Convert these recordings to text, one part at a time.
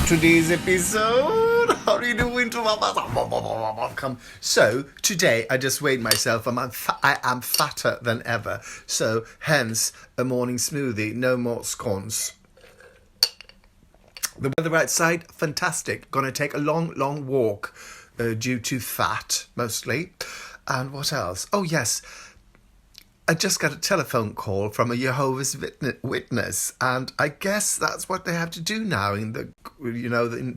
today's episode. How are you doing? So today I just weighed myself and I am fatter than ever. So hence a morning smoothie, no more scones. The weather outside, fantastic. Gonna take a long walk due to fat mostly. And what else? Oh yes, I just got a telephone call from a Jehovah's Witness, and I guess that's what they have to do now in the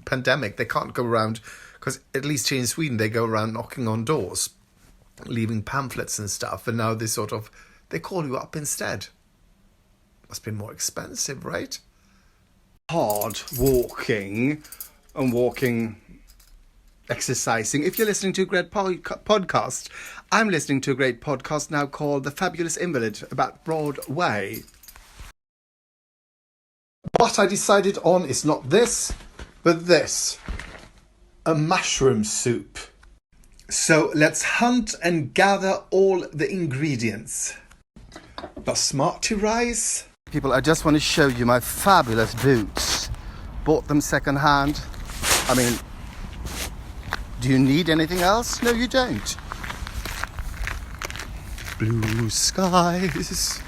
pandemic. They can't go around, because at least here in Sweden they go around knocking on doors, leaving pamphlets and stuff, and now they call you up instead. Must be more expensive, right? Hard walking and exercising. If you're listening to a great podcast, I'm listening to a great podcast now called The Fabulous Invalid about Broadway. What I decided on is not this, but this. A mushroom soup. So let's hunt and gather all the ingredients. Basmati rice. People, I just want to show you my fabulous boots. Bought them second hand. I mean, do you need anything else? No, you don't. Blue skies.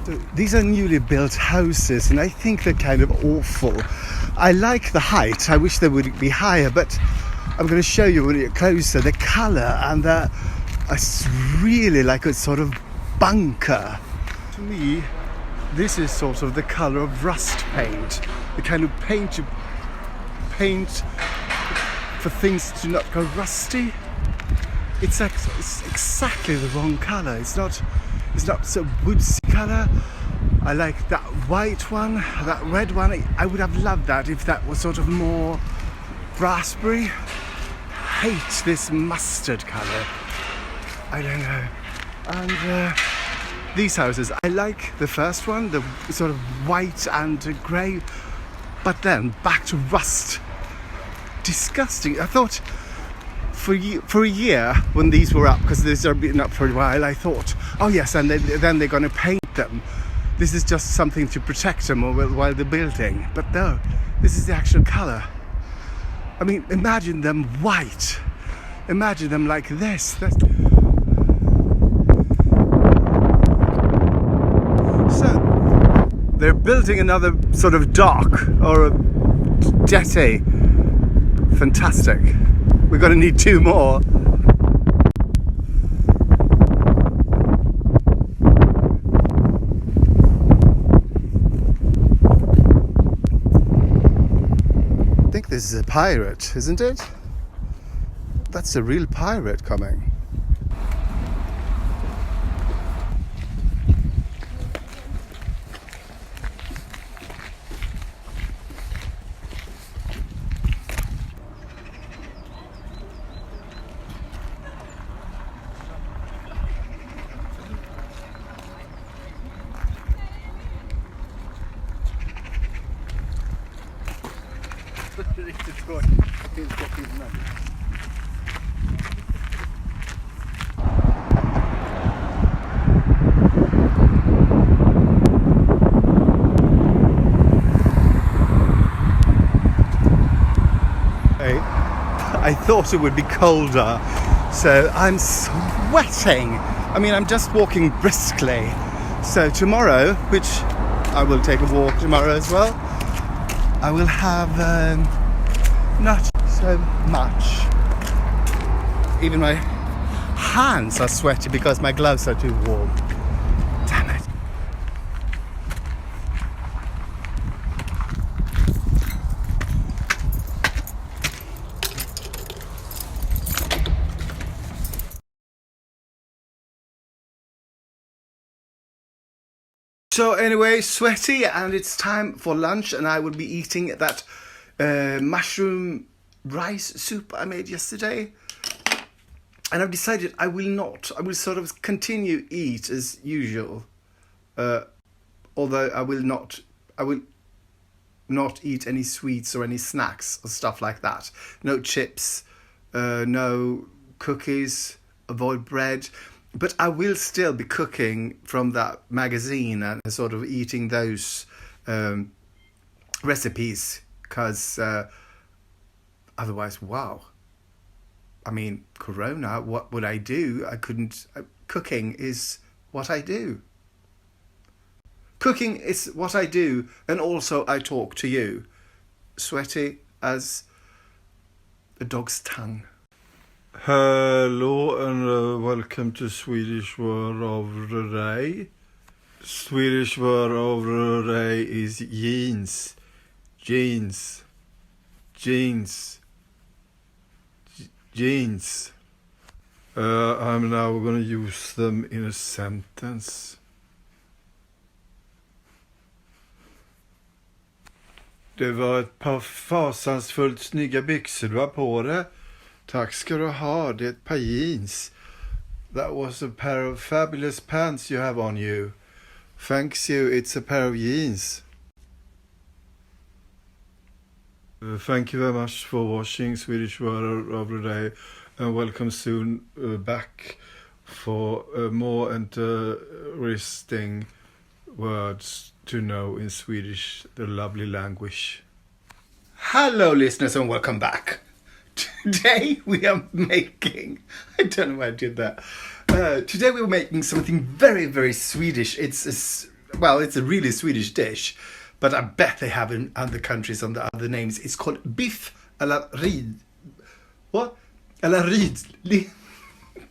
So these are newly built houses, and I think they're kind of awful. I like the height. I wish they would be higher, but I'm going to show you when you get closer the colour, and it's really like a sort of bunker. To me, this is sort of the colour of rust paint, the kind of paint you paint for things to not go rusty. It's exactly the wrong colour. It's not so woodsy colour. I like that white one, that red one. I would have loved that if that was sort of more raspberry. Hate this mustard colour. I don't know. And these houses, I like the first one, the sort of white and grey, but then back to rust. Disgusting. I thought for a year when these were up, because these have been up for a while, I thought, oh yes, and then they're going to paint them. This is just something to protect them while they're building. But no, this is the actual colour. I mean, imagine them white. Imagine them like this. They're building another sort of dock or a jetty. Fantastic. We're going to need 2 more. I think this is a pirate, isn't it? That's a real pirate coming. Riktigt skoj. I thought it would be colder, so I'm sweating. I mean, I'm just walking briskly. So tomorrow, which I will take a walk tomorrow as well, I will have not so much. Even my hands are sweaty because my gloves are too warm. Damn it. So anyway, sweaty, and it's time for lunch, and I will be eating that mushroom rice soup I made yesterday. And I've decided I will sort of continue eat as usual. Although I will not eat any sweets or any snacks or stuff like that. No chips, no cookies, avoid bread. But I will still be cooking from that magazine and sort of eating those recipes, because otherwise, wow. I mean, Corona, what would I do? I couldn't. Cooking is what I do. Cooking is what I do, and also I talk to you. Sweaty as a dog's tongue. Hello and welcome to Swedish word of the day. Swedish word of the day is jeans. Jeans. Jeans. Jeans. I'm now going to use them in a sentence. Det var ett par fasansfullt snygga byxor du har på dig. Tack ska du ha, det är ett par jeans. That was a pair of fabulous pants you have on you. Thanks you, it's a pair of jeans. Thank you very much for watching Swedish Word of the Day, and welcome soon back for more interesting words to know in Swedish, the lovely language. Hello listeners and welcome back. Today we are making, I don't know why I did that. Today we were making something very, very Swedish. It's a really Swedish dish, but I bet they have in other countries under other names. It's called Biff à la rid. What? À la rid.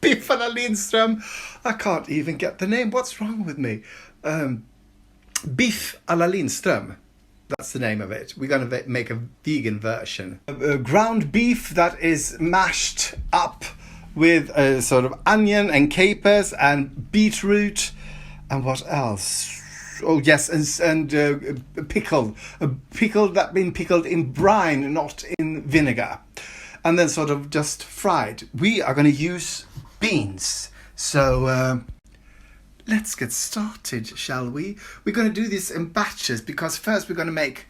Biff à la Lindström. I can't even get the name. What's wrong with me? Biff à la Lindström. That's the name of it. We're going to make a vegan version. Ground beef that is mashed up with a sort of onion and capers and beetroot and what else? Oh yes, and pickled. Pickled that been pickled in brine, not in vinegar. And then sort of just fried. We are going to use beans. So let's get started, shall we? We're going to do this in batches because first we're going to make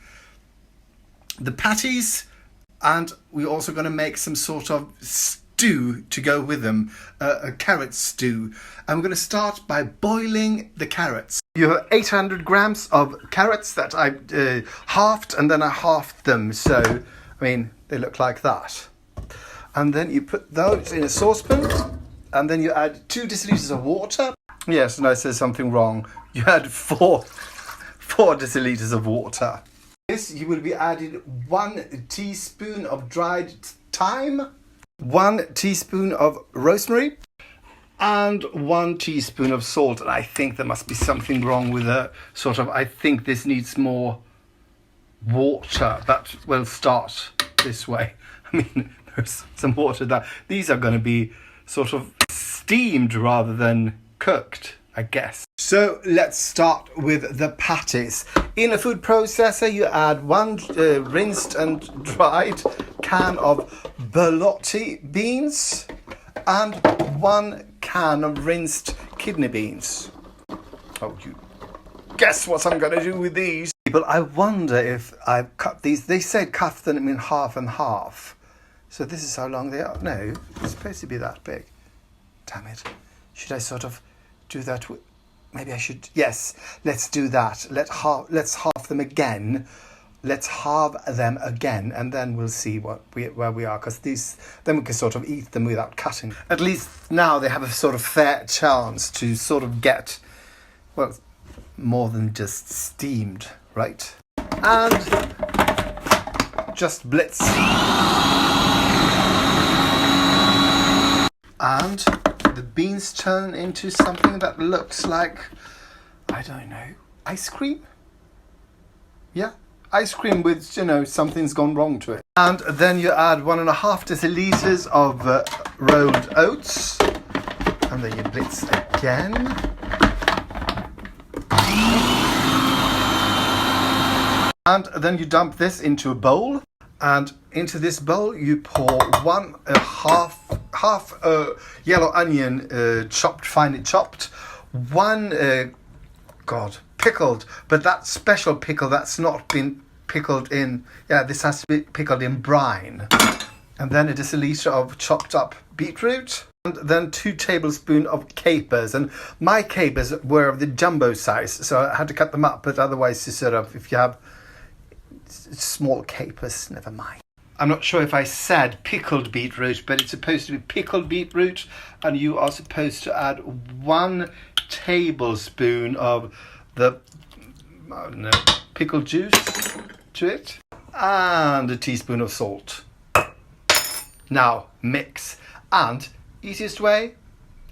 the patties and we're also going to make some sort of stew to go with them, a carrot stew. And we're going to start by boiling the carrots. You have 800 grams of carrots that I halved and then I halved them. So, I mean, they look like that. And then you put those in a saucepan and then you add 2 deciliters of water. Yes, and I said something wrong. You add 4 deciliters of water. This you will be adding 1 teaspoon of dried thyme, 1 teaspoon of rosemary, and 1 teaspoon of salt. And I think there must be something wrong with I think this needs more water, but we'll start this way. I mean, there's some water there. These are going to be sort of steamed rather than cooked, I guess. So let's start with the patties. In a food processor, you add 1 rinsed and dried can of borlotti beans and 1 can of rinsed kidney beans. Oh, you guess what I'm going to do with these? But I wonder if I've cut these. They said cut them in half and half. So this is how long they are. No, it's supposed to be that big. Damn it. Should I sort of do that? Maybe I should. Yes, let's do that. Let's halve them again. Let's halve them again, and then we'll see where we are. Because then we can sort of eat them without cutting. At least now they have a sort of fair chance to sort of get, well, more than just steamed, right? And just blitz. And the beans turn into something that looks like, I don't know, ice cream? Yeah, ice cream with, something's gone wrong to it. And then you add 1.5 deciliters of rolled oats. And then you blitz again. And then you dump this into a bowl. And into this bowl you pour half yellow onion finely chopped, 1 pickled, but that special pickle that's not been pickled in. Yeah, this has to be pickled in brine. And then a deciliter of chopped up beetroot, And then 2 tablespoons of capers, and my capers were of the jumbo size, so I had to cut them up, but otherwise you sort of, if you have small capers, never mind. I'm not sure if I said pickled beetroot, but it's supposed to be pickled beetroot, and you are supposed to add 1 tablespoon of the pickled juice to it, and a teaspoon of salt. Now mix, and easiest way,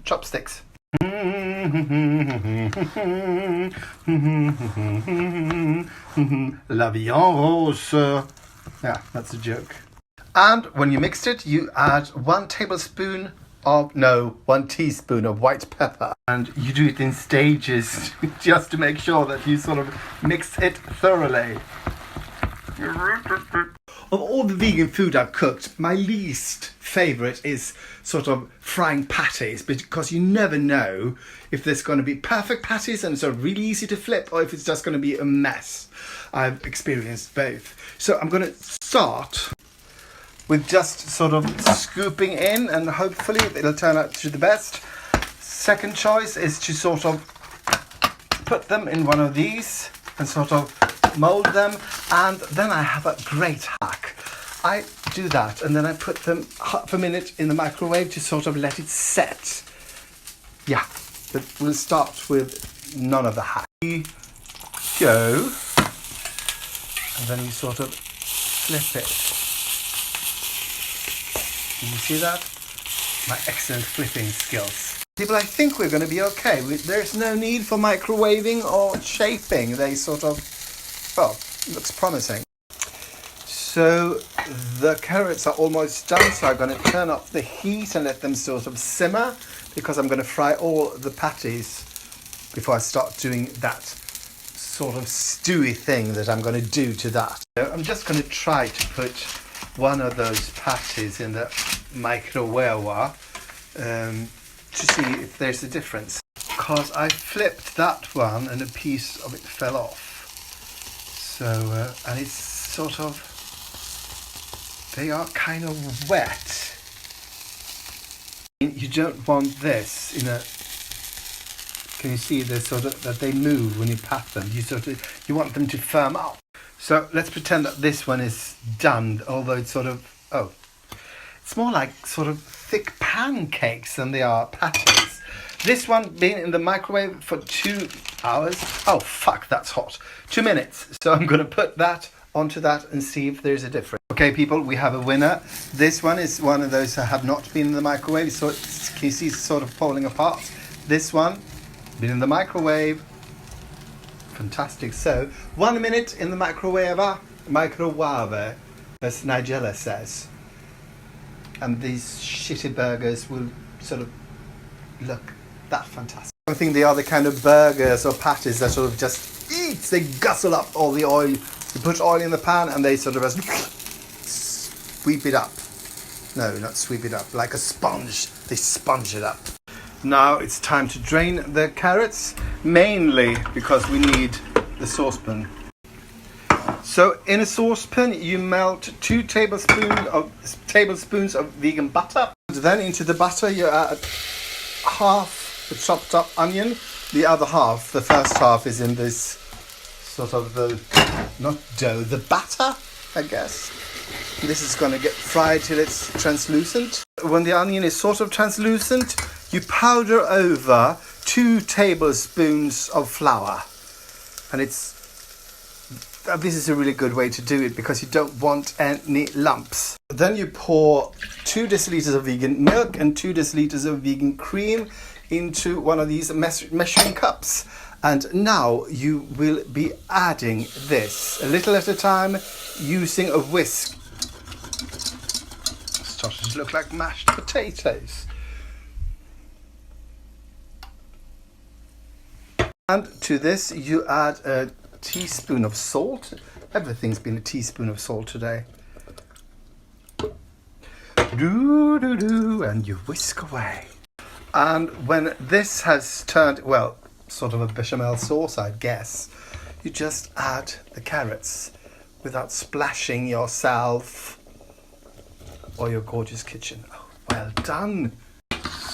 chopsticks. La viande rose. Yeah, that's a joke. And when you mixed it, you add 1 teaspoon of white pepper. And you do it in stages just to make sure that you sort of mix it thoroughly. Of all the vegan food I've cooked, my least favourite is sort of frying patties, because you never know if there's going to be perfect patties and sort of really easy to flip, or if it's just going to be a mess. I've experienced both. So I'm going to start with just sort of scooping in, and hopefully it'll turn out to the best. Second choice is to sort of put them in one of these and sort of mold them, and then I have a great hack. I do that, and then I put them half a minute in the microwave to sort of let it set. Yeah, but we'll start with none of the hack. You go, and then you sort of flip it. Can you see that? My excellent flipping skills. People, I think we're going to be okay. There's no need for microwaving or shaping. They sort of, well, looks promising. So the carrots are almost done, so I'm going to turn up the heat and let them sort of simmer, because I'm going to fry all the patties before I start doing that sort of stewy thing that I'm going to do to that. So I'm just going to try to put one of those patties in the microwave to see if there's a difference. Because I flipped that one and a piece of it fell off. So, and it's sort of, they are kind of wet. You don't want this in a, can you see the sort of, that they move when you pat them? You want them to firm up. So let's pretend that this one is done, although it's sort of, it's more like sort of thick pancakes than they are patties. This one being in the microwave for 2 hours. Oh fuck, that's hot. 2 minutes. So I'm going to put that onto that and see if there's a difference. Okay people, we have a winner. This one is one of those that have not been in the microwave, so can you see it's sort of falling apart. This one, been in the microwave. Fantastic. So 1 minute in the microwave, as Nigella says. And these shitty burgers will sort of look that fantastic. I think they are the kind of burgers or patties that sort of just eat. They guzzle up all the oil. You put oil in the pan and they sort of just sweep it up. No, not sweep it up. Like a sponge. They sponge it up. Now it's time to drain the carrots, mainly because we need the saucepan. So in a saucepan you melt 2 tablespoons of vegan butter. Then into the butter you add half the chopped up onion. The other half, the first half, is in this sort of the batter, I guess. This is going to get fried till it's translucent. When the onion is sort of translucent, you powder over 2 tablespoons of flour. And this is a really good way to do it because you don't want any lumps. Then you pour 2 deciliters of vegan milk and 2 deciliters of vegan cream into one of these measuring cups. And now you will be adding this a little at a time using a whisk. Starting to look like mashed potatoes. And to this you add a teaspoon of salt. Everything's been a teaspoon of salt today. And you whisk away. And when this has turned, well, sort of a bechamel sauce, I guess, you just add the carrots without splashing yourself or your gorgeous kitchen. Oh, well done.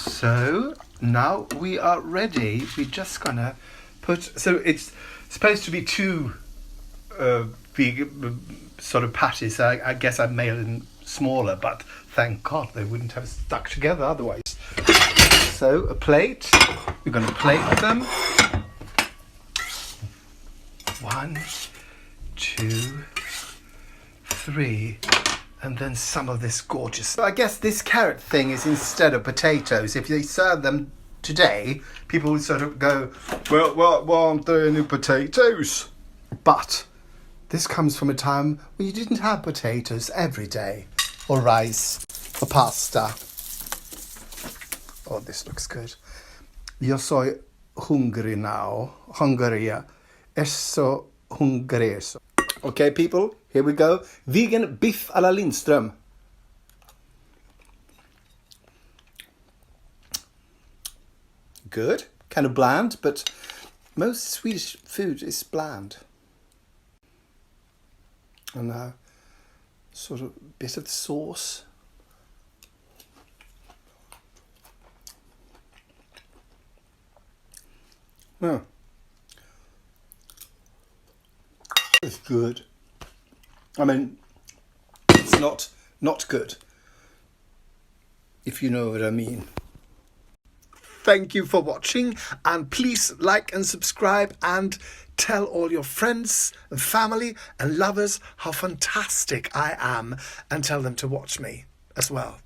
So now we are ready. We're just gonna put, so it's supposed to be two vegan sort of patties. I guess I made them smaller, but thank God they wouldn't have stuck together otherwise. So a plate, we're gonna plate them. 1, 2, 3, and then some of this gorgeous. So I guess this carrot thing is instead of potatoes. If they serve them today, people would sort of go, well, why aren't there any potatoes? But this comes from a time when you didn't have potatoes every day, or rice, or pasta. Oh, this looks good. Jag så hungry now. Hungry. Är så hungrig. Okay, people, here we go. Vegan Biff à la Lindström. Good. Kind of bland, but most Swedish food is bland. And now, sort of bit of the sauce. Oh. It's good. I mean, it's not good, if you know what I mean. Thank you for watching, and please like and subscribe and tell all your friends and family and lovers how fantastic I am, and tell them to watch me as well.